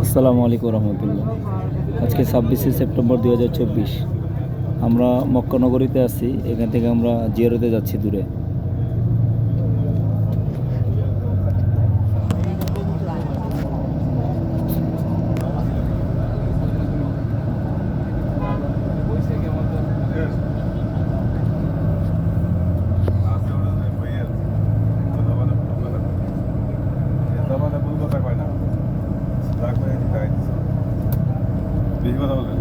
আসসালামু আলাইকুম রহমতুল্লাহ। আজকে 26শে সেপ্টেম্বর 2024। আমরা মক্কা নগরীতে আছি। এখান থেকে আমরা জিয়ারতে যাচ্ছি দূরে। বেশি কথা বলবেন।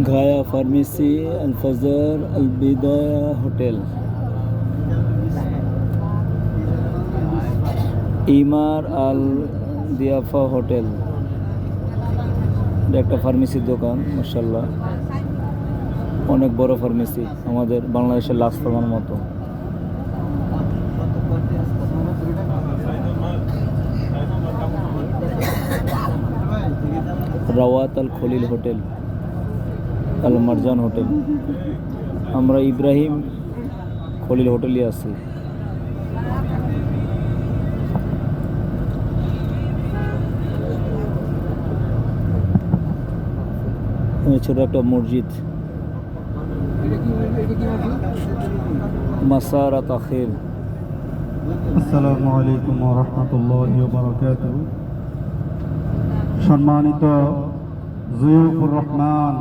গায়া ফার্মেসি, আল ফজর, আল বিদায়া হোটেল, ইমার আল দিয়াফা হোটেল। এটা একটা ফার্মেসির দোকান, মাশাআল্লাহ অনেক বড় ফার্মেসি, আমাদের বাংলাদেশের লাস্ট ফার্মার মতো। রাওয়াত আল খলিল হোটেল, আল মারজান হোটেল। আমরা ইব্রাহিম খলিল হোটেলে আছি। ছোট একটা মসজিদ, মাসারাত আখির। আসসালামু আলাইকুম ওয়া রাহমাতুল্লাহি ওয়া বারাকাতুহু। সম্মানিত জিয়ুফুর রহমান,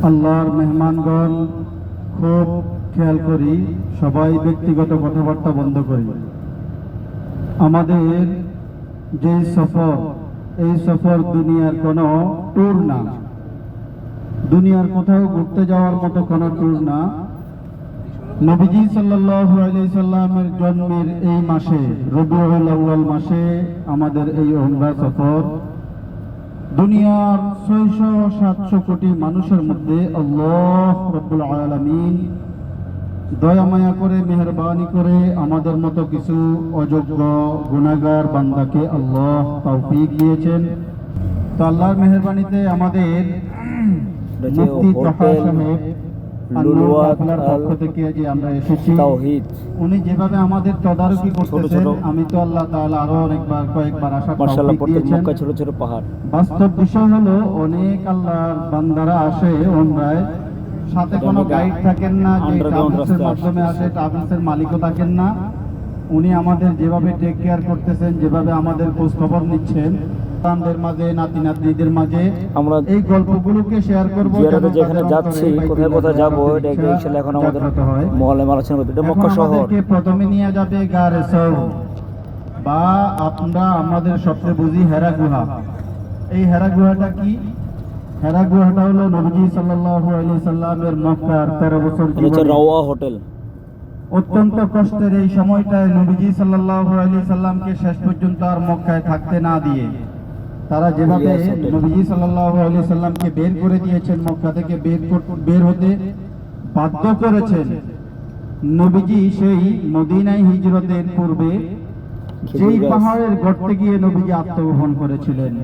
আল্লাহর মেহমানগণ, খুব খেয়াল করি, সবাই ব্যক্তিগত কথাবার্তা বন্ধ করি। আমাদের যে সফর, এই সফর দুনিয়ার কোনো ট্যুর না, দুনিয়ার কোথাও ঘুরতে যাওয়ার মতো কোনো ট্যুর না। নবীজি সাল্লাল্লাহু আলাইহি সাল্লামের জন্মের এই মাসে, রবিউল আউয়াল মাসে আমাদের এই উমরা সফর। দুনিয়ার 600-700 কোটি মানুষের মধ্যে আল্লাহ রাব্বুল আলামিন দয়া মায়া করে, মেহেরবানি করে আমাদের মতো কিছু অযোগ্য গুনাহগার বান্দাকে আল্লাহ তৌফিক দিয়েছেন। তো আল্লাহর মেহেরবানিতে আমাদের মুফতি তাহা সাহেব পক্ষ থেকে যে আমরা এসেছি, উনি যেভাবে আমাদের তদারকি করতেছেন, আমি তো আল্লাহ তাআলা আরো কয়েকবার আসার তৌফিক দিয়েছেন। ছোট ছোট পাহাড়। বাস্তব বিষয় হলো, অনেক আল্লাহর বান্দারা আসে ওমরায়, সাথে কোনো গাইড থাকেন না, যে ট্রাভেলসের মাধ্যমে আসে, ট্রাভেলসের মালিকও থাকেন না। উনি আমাদের যেভাবে টেক কেয়ার করতেছেন, যেভাবে আমাদের খোঁজ খবর নিচ্ছেন, তাদের মাঝে, নাতি নাতনিদের মাঝে আমরা এই গল্পগুলোকে শেয়ার করব। যেখানে যাচ্ছি, কোথায় কোথায় যাবো, এটা ইনশাআল্লাহ এখন আমাদের মহলে আলোচনা করতে। এটা মক্কা শহর। প্রথমে নিয়ে যাবে গারে সৌর, বা আমরা আমাদের সবচেয়ে বুঝি হেরা গুহা। এই হেরা গুহাটা কি? হেরা গুহাটা হলো নবীজি সাল্লাল্লাহু আলাইহি সাল্লামের মক্কার 13 বছর জীবন। রাওয়া হোটেল। অত্যন্ত কষ্টের এই সময়টায় নবীজি সাল্লাল্লাহু আলাইহি সাল্লামকে শেষ পর্যন্ত আর মক্কায় থাকতে না দিয়ে, তারা যেভাবে নবীজি সাল্লাল্লাহু আলাইহি সাল্লামকে বের করে দিয়েছেন, মক্কা থেকে বের হতে বাধ্য করেছেন। নবীজি সেই মদিনায় হিজরতের পূর্বে যেই পাহাড়ের গর্তে গিয়ে নবীজি আত্মগোপন করেছিলেন,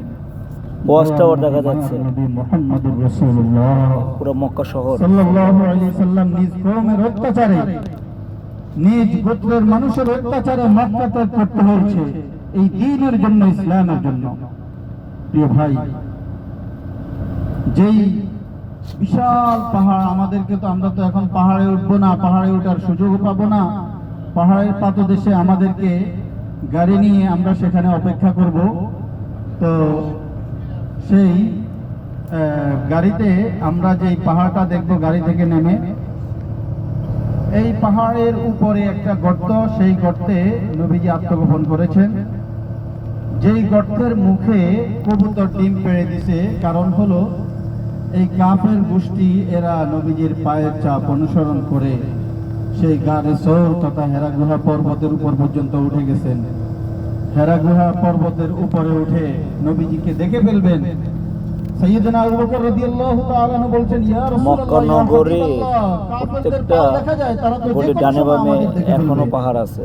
ওয়াচ টাওয়ার দেখা যাচ্ছে। নবী মুহাম্মদুর রাসূলুল্লাহ পুরো মক্কা শহর সাল্লাল্লাহু আলাইহি সাল্লাম নিজ কওমের অত্যাচারে, নিজ গোত্রের মানুষের অত্যাচারে মক্কা ত্যাগ করতে হয়েছে এই দ্বীনের জন্য, ইসলামের জন্য। প্রিয় ভাই, যেই বিশাল পাহাড়, আমাদেরকে তো, আমরা তো এখন পাহাড়ে উঠবো না, পাহাড়ে ওঠার সুযোগও পাবো না। পাহাড়ের পাদদেশে আমাদেরকে গাড়ি নিয়ে আমরা সেখানে অপেক্ষা করব। তো সেই গাড়িতে আমরা যে পাহাড়টা দেখবো, গাড়ি থেকে নেমে এই পাহাড়ের উপরে একটা গর্ত, সেই গর্তে নবীজি আত্মগোপন করেছেন। যেই গর্তের মুখে কবুতর ডিম পেড়ে দিছে, কারণ হলো এই কাফের গোষ্ঠী এরা নবীজির পায়ের চাপ অনুসরণ করে সেই গারে সৌর তথা হেরা গুহা পর্বতের উপর পর্যন্ত উঠে গেছেন। হেরা গুহা পর্বতের উপরে উঠে নবীজিকে দেখে ফেলবেন। সাইয়েদনা আবু বকর রাদিয়াল্লাহু তাআলা আনহু বলছেন, ইয়া মক্কা রাসূলুল্লাহ, নগরে কাফেরদের প্রত্যেকটা পা দেখা যায়, তারা তো বলে যে কোনো ডানে সময় বামে আমাদের দেখে এখনো ফেলবে। পাহাড় আছে।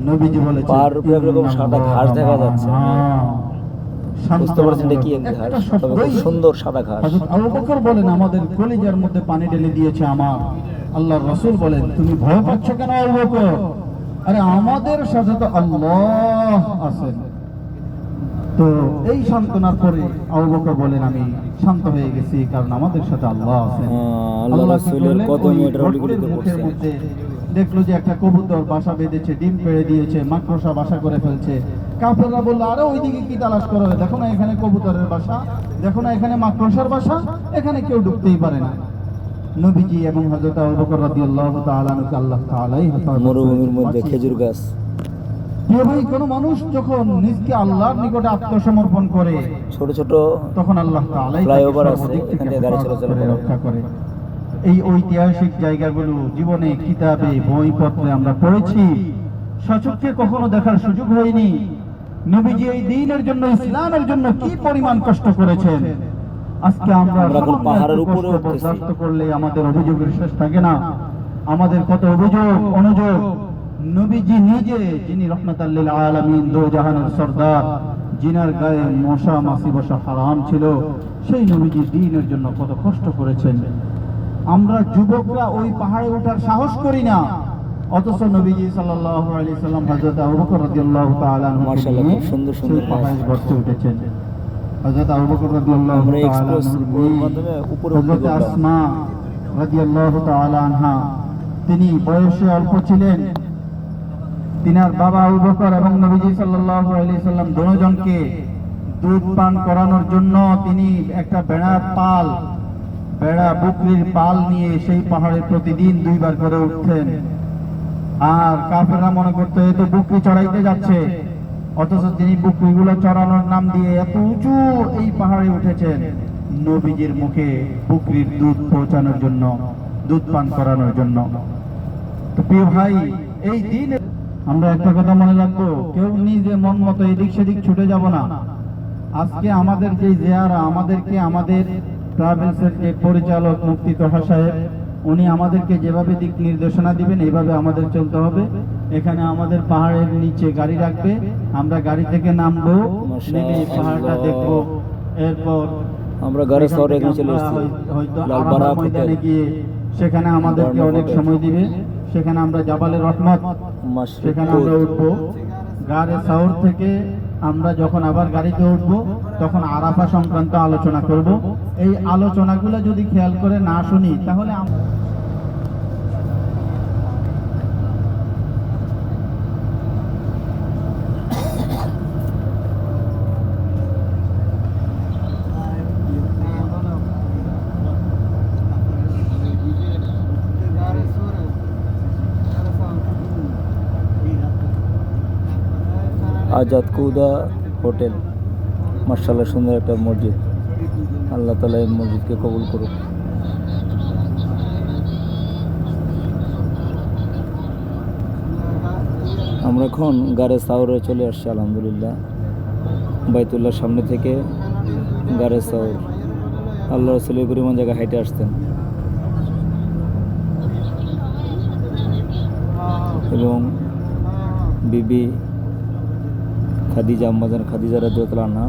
নবীজি বলেছেন, পাহাড়ের উপরে এরকম সাদা ঘাস দেখা যাচ্ছে। হ্যাঁ, বুঝতে পারছেন এটা কি ঘাস? একটা তবে খুব শব্দই সুন্দর সাদা ঘাস। হযরত আবু বকর বলেন, আমাদের কলিজার মধ্যে পানি ঢেলে দিয়েছে আমার। আল্লাহর রাসূল বলেন, তুমি ভয় পাচ্ছ কেন আবু বকর? আরে আমাদের সাথে তো আল্লাহ আছেন। তো এই সান্ত্বনার পরে আবু বকর বলেন, আমি শান্ত হয়ে গেছি, কারণ আমাদের সাথে আল্লাহ আছেন। আল্লাহ আল্লাহ কি রাসূলের করলেন? কদমে ওই এটা গর্তের অলিগলিতে মুখের পড়ছে। মধ্যে দেখলো যে একটা কবুতর বাসা বেঁধেছে, ডিম পেড়ে দিয়েছে, মাকড়সা বাসা করে ফেলছে। কাফেররা বললো, আরে ওইদিকে কি তালাশ করো, দেখো না এখানে কবুতরের বাসা, দেখো না এখানে মাকড়সার বাসা, এখানে কেউ ঢুকতেই পারে না। নবীজি এবং হযরত আবু বকর রাদিয়াল্লাহু তাআলা আনহুকে আল্লাহ তাআলাই হেফাজত মরুভূমির মধ্যে বাঁচিয়েছেন। খেজুর গাছ। প্রিয় ভাই, কোন মানুষ যখন নিজকে আল্লাহর নিকটে আত্মসমর্পণ করে, ছোট ছোট তখন আল্লাহ তাআলাই তাকে ফ্লাইওভার আছে, সর্বদিক থেকে এখান থেকে গাড়ি হেফাজত চলাচল করে করে। রক্ষা করে। এই ঐতিহাসিক জায়গাগুলো জীবনে কিতাবে বইপত্রে আমরা পড়েছি, সচক্ষে কখনো দেখার সুযোগ হয়নি। নবীজি এই দ্বীনের জন্য, ইসলামের জন্য কি পরিমাণ কষ্ট করেছেন। আজকে আমরা আমরা এখন সামান্য পাহাড়ের একটু উপরে কষ্ট উঠতেছি। বরদাস্ত করলে আমাদের অভিযোগের শেষ থাকে না। আমাদের কত অভিযোগ অনুযোগ। নবীজি নিজে, যিনি রহমাতাল লিল আলামিন, দো জাহানের সরদার, জিনার গায়ে মশা মাছি বসা হারাম ছিল, সেই নবীজি দ্বীনের জন্য কত কষ্ট করেছেন। আমরা যুবকরা ওই পাহাড়ে ওঠার সাহস করি না, অথচ নবীজি সাল্লাল্লাহু আলাইহি সাল্লাম হযরত আবু বকর রাদিয়াল্লাহু তাআলা আনহুকে মাশাআল্লাহ, নিয়ে খুব সুন্দর সুন্দর সেই পাহাড়ের গর্তে উঠেছেন। হযরত আবু বকর রাদিয়াল্লাহু আমরা তাআলা এক্সপ্রেস আনহুর বইয়ের মেয়ে মাধ্যমে উপরে হযরত উঠতে পারলাম। আসমা রাদিয়াল্লাহু তাআলা আনহা, তিনি বয়সে অল্প ছিলেন। তিনার বাবা আবু বকর এবং নবীজি সাল্লাল্লাহু আলাইহি সাল্লাম দুজনকে দুধ পান করানোর জন্য তিনি একটা বেড়া বকরির পাল নিয়ে সেই পাহাড়ে প্রতিদিন 2 বার করে উঠতেন। আর কাফেররা মনে করতো এ তো বকরি চড়াইতে যাচ্ছে, অথচ তিনি বকরিগুলো চড়ানোর নাম দিয়ে এত উঁচু এই পাহাড়ে উঠেছেন নবীজির মুখে বকরির দুধ পৌঁছানোর জন্য, দুধ পান করানোর জন্য। তো প্রিয় ভাই, এই দিন আমরা একটা কথা মনে রাখবো, কেউ নিজে মন মতো এদিক সেদিক ছুটে যাব না। আজকে আমাদের যে জিয়ারা, আমাদেরকে আমাদের ট্রাভেলসের যে পরিচালক মুফতি তোহা সাহেব, উনি আমাদেরকে যেভাবে দিক নির্দেশনা দিবেন এইভাবে আমাদের চলতে হবে। এখানে আমাদের পাহাড়ের নিচে গাড়ি রাখবে, আমরা গাড়ি থেকে নামবো, নেমে এই পাহাড়টা দেখবো। এরপর আমরা গাড়ি শহরে এখানে চলে এসেছি, হয়তো লালপাড়া আরাফাত ময়দানে গিয়ে সেখানে আমাদেরকে অনেক সময় দিবে, সেখানে আমরা জাবালে রহমত, সেখানে আমরা উঠবো। গাড়ি সাউর থেকে আমরা যখন আবার গাড়িতে উঠবো, তখন আরাফা সংক্রান্ত আলোচনা করব। এই আলোচনাগুলো যদি খেয়াল করে না শুনি, তাহলে আজাদ কুদা হোটেল, মাশাআল্লাহ সুন্দর একটা মসজিদ। আল্লাহ তাআলা এই মসজিদকে কবুল করুক। আমরা এখন গাড়ে সাউরে চলে আসছি আলহামদুলিল্লাহ। বাইতুল্লাহর সামনে থেকে গাড়ে সাউর, আল্লাহ রাসূলের পরিমাণ জায়গা হাইটে আসতেন এবং বিবি খাদিজা, আম্মাজান খাদিজা রাদিয়াল্লাহু আনহা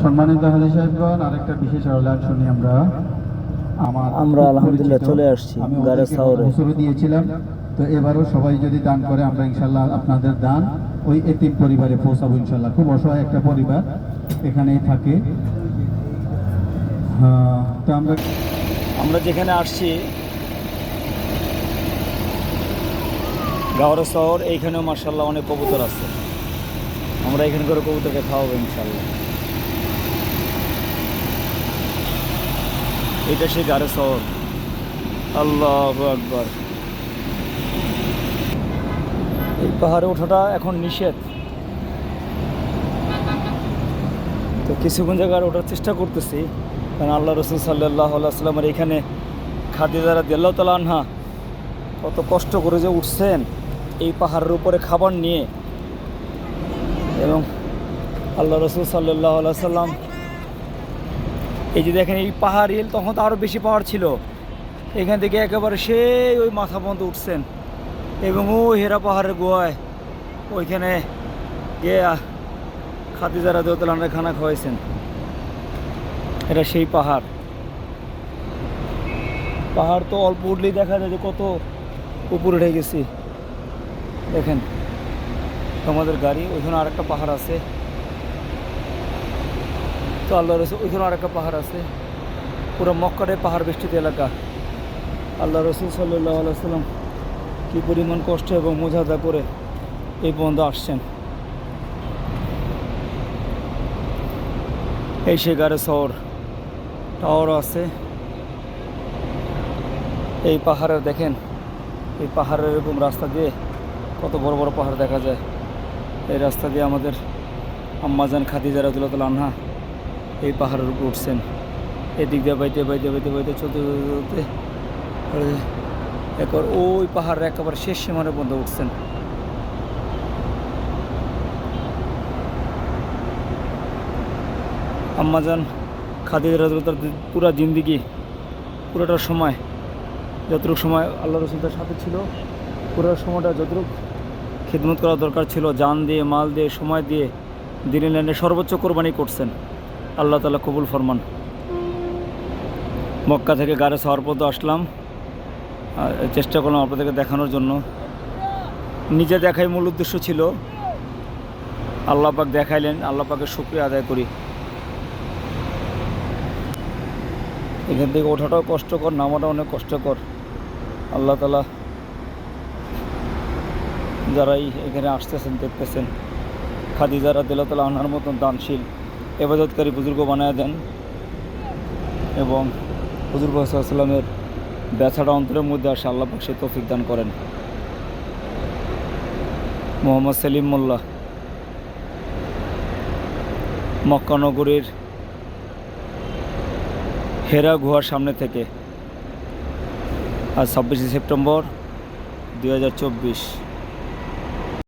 সম্মানিত হাজী সাহেবগণ, আরেকটা বিশেষ আহ্বান শুনি আমরা। আমরা আলহামদুলিল্লাহ চলে আসছি গাড়ে সাউরে। শুরু দিয়েছিলাম, তো এবারও সবাই যদি দান করে, আমরা ইনশাল্লাহ আপনাদের দান ওই এতিম পরিবারে পৌঁছাবো ইনশাল্লাহ। খুব অসহায় একটা পরিবার এখানেই থাকে। তো আমরা যেখানে আসছি গাওয়ার শহর এইখানেও মার্শাল্লাহ অনেক কবুতর আছে, আমরা এখানে করে কবুতরকে খাওয়াবো ইনশাল্লাহ। এটা সেই গাড়ে শহর। আল্লাহু আকবার। এই পাহাড়ে ওঠাটা এখন নিষেধ, তো কিছুক্ষণ জায়গায় ওঠার চেষ্টা করতেছি, কারণ আল্লাহ রসুল সাল্লাল্লাহু আলাইহি ওয়াসাল্লামের এখানে খাদিজা রাদিয়াল্লাহু তাআলা আনহা কত কষ্ট করে যে উঠছেন এই পাহাড়ের উপরে খাবার নিয়ে, এবং আল্লাহ রসুল সাল্লাল্লাহু আলাইহি ওয়াসাল্লাম এই যে দেখেন এই পাহাড় হিল, তখন তো আরও বেশি পাহাড় ছিল, এখান থেকে একেবারে সেই ওই মাথা পর্যন্ত উঠছেন, এবং ওই হেরা পাহাড়ের গোয়ায় ওইখানে গিয়ে খাদিজা রাদিয়াল্লাহু তাআলা খানা খাওয়াইছেন। এটা সেই পাহাড়। পাহাড় তো অল্প উঠলেই দেখা যায় যে কত উপরে উঠে গেছি। দেখেন আমাদের গাড়ি, ওইখানে আরেকটা পাহাড় আছে, তো আল্লাহ রসুল ওইখানে আরেকটা পাহাড় আছে, পুরো মক্কাটাই পাহাড় বেষ্টিত এলাকা। আল্লাহ রসুল সাল্লাল্লাহু আলাইহি ওয়াসাল্লাম কী পরিমাণ কষ্ট এবং মুজাহাদা করে এই পর্যন্ত আসছেন। এই সে গাড়ে শহর, টাওয়ারও আছে। এই পাহাড়ের দেখেন, এই পাহাড়ের এরকম রাস্তা দিয়ে কত বড় বড় পাহাড় দেখা যায়। এই রাস্তা দিয়ে আমাদের আম্মাজান খাদিজা রাদিয়াল্লাহু তাআলা আনহা এই পাহাড়ের উপর উঠছেন। এদিক দিয়ে বাইতে বাইতে বাইতে বাইতে চলতে চলতে একবার ওই পাহাড়ের একেবারে শেষ সীমানার পর্যন্ত উঠছেন। আম্মাজান খাদিজা রাদিয়াল্লাহু তাআলা পুরা জিন্দিগি, পুরোটার সময়, যতটুকু সময় আল্লাহ রসুল তার সাথে ছিল, পুরো সময়টা যতটুকু খিদমত করা দরকার ছিল, জান দিয়ে, মাল দিয়ে, সময় দিয়ে, দিনের লাইনে সর্বোচ্চ কোরবানি করছেন। আল্লাহ তাআলা কবুল ফরমান। মক্কা থেকে গাড়ে শহর পর্যন্ত আসলাম, চেষ্টা করলাম আপনাদেরকে দেখানোর জন্য। নিজে দেখাই মূল উদ্দেশ্য ছিল, আল্লাহ পাক দেখাইলেন, আল্লাহ পাকের শুকরিয়া আদায় করি। এখান থেকে ওঠাটাও কষ্টকর, নামাটাও অনেক কষ্টকর। আল্লাহ তাআলা যারাই এখানে আসতেছেন, দেখতেছেন, খাদিজা রাদিয়াল্লাহু তাআলা আনহার মতন দানশীল ইবাদতকারী বুজুর্গ বানায় দেন, এবং হুজুর সাল্লাল্লাহু আলাইহি ওয়াসাল্লামের ব্যথাটা অন্তরের মধ্যে আসে, আল্লাহ পাক সে তৌফিক দান করেন। মোহাম্মদ সেলিম মোল্লা, মক্কা নগরীর হেরা গুহার সামনে থেকে। আজ 26শে সেপ্টেম্বর 2024।